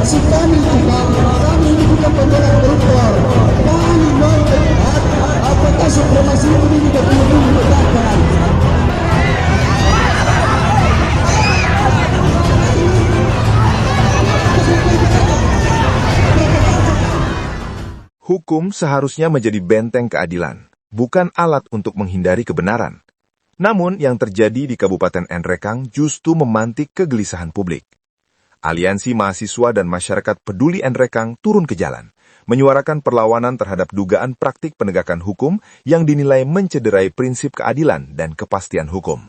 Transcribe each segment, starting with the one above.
Maksud kami juga, kami ini bukan pembela koruptor. Kami mau melihat apakah supremasi ini betul-betul ditegakkan. Hukum seharusnya menjadi benteng keadilan, bukan alat untuk menghindari kebenaran. Namun, yang terjadi di Kabupaten Nrekang justru memantik kegelisahan publik. Aliansi Mahasiswa dan Masyarakat Peduli Nrekang turun ke jalan, menyuarakan perlawanan terhadap dugaan praktik penegakan hukum yang dinilai mencederai prinsip keadilan dan kepastian hukum.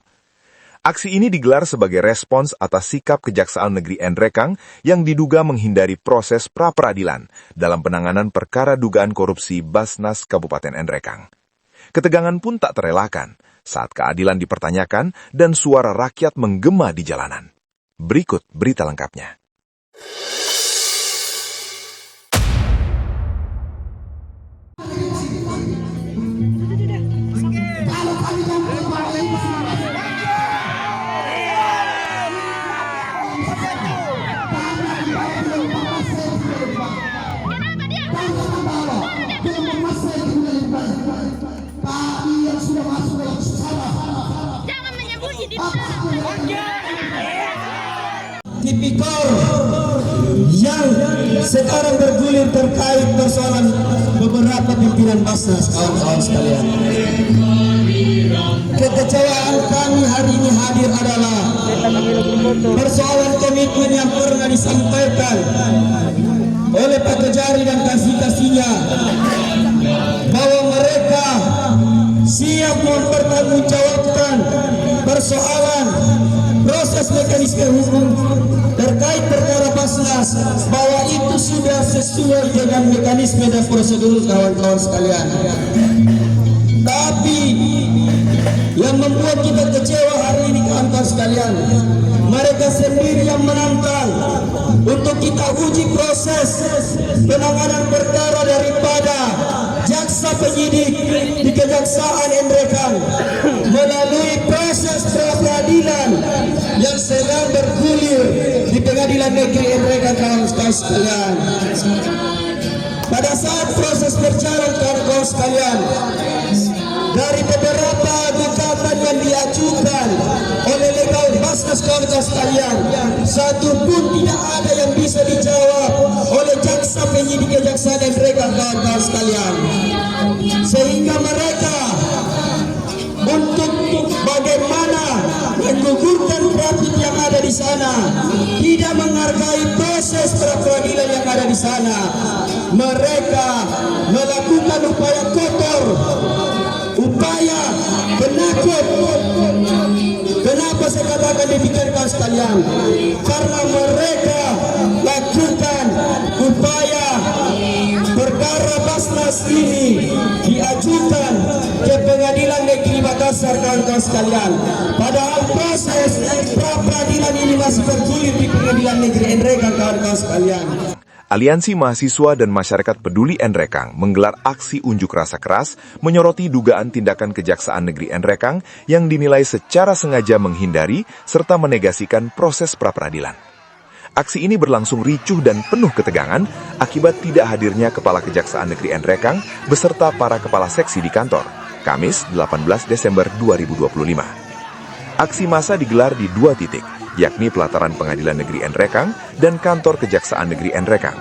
Aksi ini digelar sebagai respons atas sikap Kejaksaan Negeri Nrekang yang diduga menghindari proses pra-peradilan dalam penanganan perkara dugaan korupsi Basnas Kabupaten Nrekang. Ketegangan pun tak terelakkan saat keadilan dipertanyakan dan suara rakyat menggema di jalanan. Berikut berita lengkapnya. Tipikor yang sekarang bergulir terkait persoalan beberapa pimpinan Basnas, kawan-kawan sekalian. Kekecewaan kami hari ini hadir adalah persoalan komitmen yang pernah disampaikan oleh Pak Kejari dan kasih-kasihnya bahwa mereka siap mempertanggungjawabkan persoalan proses mekanisme hukum terkait perkara Basnas, bahwa itu sudah sesuai dengan mekanisme dan prosedur, kawan-kawan sekalian. Tapi yang membuat kita kecewa hari ini, kawan-kawan sekalian, mereka sendiri yang menantang untuk kita uji proses penanganan perkara daripada jaksa penyidik di Kejaksaan Nrekang melalui proses pra-peradilan yang sedang bergulir di Pengadilan Negeri Nrekang, kawan-kawan sekalian. Pada saat proses berjalan, kawan-kawan sekalian, dari beberapa gugatan yang diajukan oleh legal Basnas, kawan-kawan sekalian, satu pun tidak ada yang bisa dijawab oleh jaksa penyidik Kejaksaan Nrekang, kawan-kawan sekalian. Sehingga mereka untuk bagaimana menggugurkan profit yang ada di sana, tidak menghargai proses pra-peradilan yang ada di sana, mereka melakukan upaya kotor, upaya penakut. Kenapa saya katakan demikian, kawan sekalian? Karena mereka lakukan upaya perkara Basnas ini diajukan ke Pengadilan Negeri Makassar, kawan-kawan sekalian. Padahal proses pra-peradilan ini masih bergulir di Pengadilan Negeri Nrekang, kawan-kawan sekalian. Aliansi Mahasiswa dan Masyarakat Peduli Nrekang menggelar aksi unjuk rasa keras menyoroti dugaan tindakan Kejaksaan Negeri Nrekang yang dinilai secara sengaja menghindari serta menegasikan proses pra-peradilan. Aksi ini berlangsung ricuh dan penuh ketegangan akibat tidak hadirnya Kepala Kejaksaan Negeri Nrekang beserta para kepala seksi di kantor, Kamis 18 Desember 2025. Aksi massa digelar di dua titik, yakni pelataran Pengadilan Negeri Nrekang dan kantor Kejaksaan Negeri Nrekang.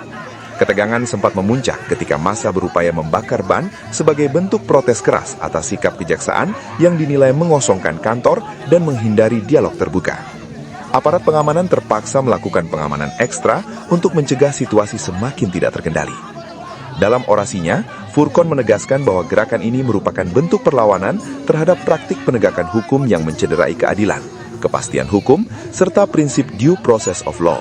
Ketegangan sempat memuncak ketika massa berupaya membakar ban sebagai bentuk protes keras atas sikap kejaksaan yang dinilai mengosongkan kantor dan menghindari dialog terbuka. Aparat pengamanan terpaksa melakukan pengamanan ekstra untuk mencegah situasi semakin tidak terkendali. Dalam orasinya, Furkon menegaskan bahwa gerakan ini merupakan bentuk perlawanan terhadap praktik penegakan hukum yang mencederai keadilan, kepastian hukum, serta prinsip due process of law.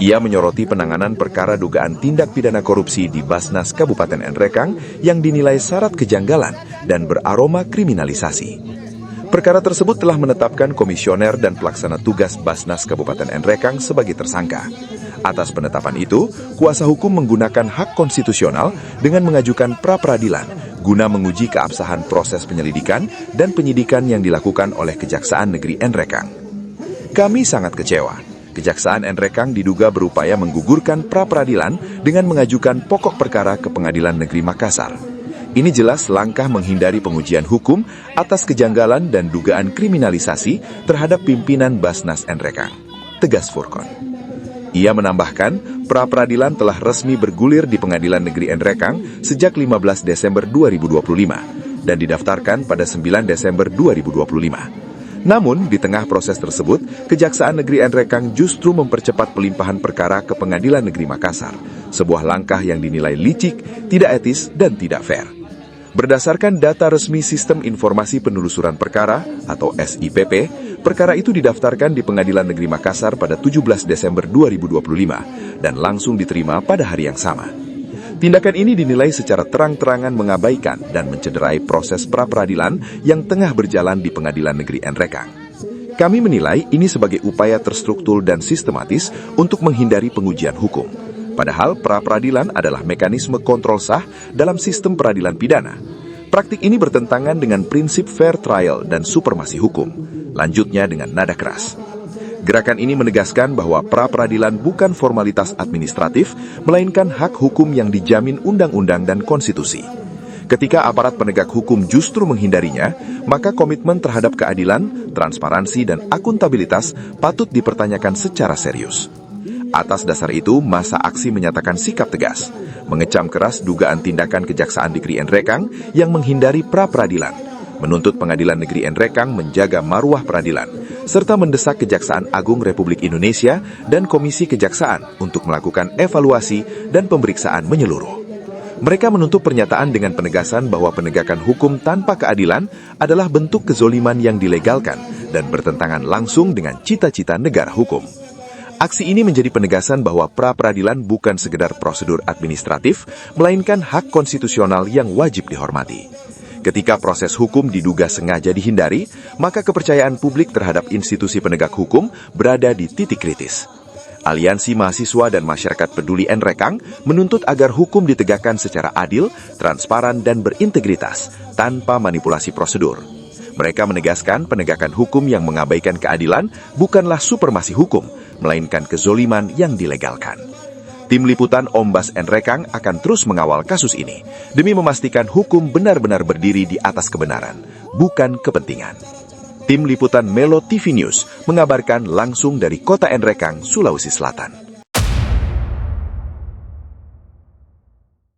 Ia menyoroti penanganan perkara dugaan tindak pidana korupsi di Basnas Kabupaten Nrekang yang dinilai syarat kejanggalan dan beraroma kriminalisasi. Perkara tersebut telah menetapkan komisioner dan pelaksana tugas Basnas Kabupaten Nrekang sebagai tersangka. Atas penetapan itu, kuasa hukum menggunakan hak konstitusional dengan mengajukan pra-peradilan guna menguji keabsahan proses penyelidikan dan penyidikan yang dilakukan oleh Kejaksaan Negeri Nrekang. Kami sangat kecewa Kejaksaan Nrekang diduga berupaya menggugurkan pra-peradilan dengan mengajukan pokok perkara ke Pengadilan Negeri Makassar. Ini jelas langkah menghindari pengujian hukum atas kejanggalan dan dugaan kriminalisasi terhadap pimpinan Basnas Nrekang, tegas Furqon. Ia menambahkan, pra-peradilan telah resmi bergulir di Pengadilan Negeri Nrekang sejak 15 Desember 2025 dan didaftarkan pada 9 Desember 2025. Namun, di tengah proses tersebut, Kejaksaan Negeri Nrekang justru mempercepat pelimpahan perkara ke Pengadilan Negeri Makassar, sebuah langkah yang dinilai licik, tidak etis, dan tidak fair. Berdasarkan data resmi Sistem Informasi Penelusuran Perkara atau SIPP, perkara itu didaftarkan di Pengadilan Negeri Makassar pada 17 Desember 2025 dan langsung diterima pada hari yang sama. Tindakan ini dinilai secara terang-terangan mengabaikan dan mencederai proses pra-peradilan yang tengah berjalan di Pengadilan Negeri Nrekang. Kami menilai ini sebagai upaya terstruktur dan sistematis untuk menghindari pengujian hukum. Padahal pra-peradilan adalah mekanisme kontrol sah dalam sistem peradilan pidana. Praktik ini bertentangan dengan prinsip fair trial dan supremasi hukum. Lanjutnya dengan nada keras. Gerakan ini menegaskan bahwa pra-peradilan bukan formalitas administratif, melainkan hak hukum yang dijamin undang-undang dan konstitusi. Ketika aparat penegak hukum justru menghindarinya, maka komitmen terhadap keadilan, transparansi, dan akuntabilitas patut dipertanyakan secara serius. Atas dasar itu, masa aksi menyatakan sikap tegas, mengecam keras dugaan tindakan Kejaksaan Negeri Nrekang yang menghindari pra-peradilan, menuntut Pengadilan Negeri Nrekang menjaga marwah peradilan, serta mendesak Kejaksaan Agung Republik Indonesia dan Komisi Kejaksaan untuk melakukan evaluasi dan pemeriksaan menyeluruh. Mereka menutup pernyataan dengan penegasan bahwa penegakan hukum tanpa keadilan adalah bentuk kezoliman yang dilegalkan dan bertentangan langsung dengan cita-cita negara hukum. Aksi ini menjadi penegasan bahwa pra-peradilan bukan sekedar prosedur administratif, melainkan hak konstitusional yang wajib dihormati. Ketika proses hukum diduga sengaja dihindari, maka kepercayaan publik terhadap institusi penegak hukum berada di titik kritis. Aliansi Mahasiswa dan Masyarakat Peduli Nrekang menuntut agar hukum ditegakkan secara adil, transparan, dan berintegritas, tanpa manipulasi prosedur. Mereka menegaskan penegakan hukum yang mengabaikan keadilan bukanlah supremasi hukum, melainkan kezoliman yang dilegalkan. Tim Liputan Ombas Nrekang akan terus mengawal kasus ini, demi memastikan hukum benar-benar berdiri di atas kebenaran, bukan kepentingan. Tim Liputan Melo TV News mengabarkan langsung dari kota Nrekang, Sulawesi Selatan.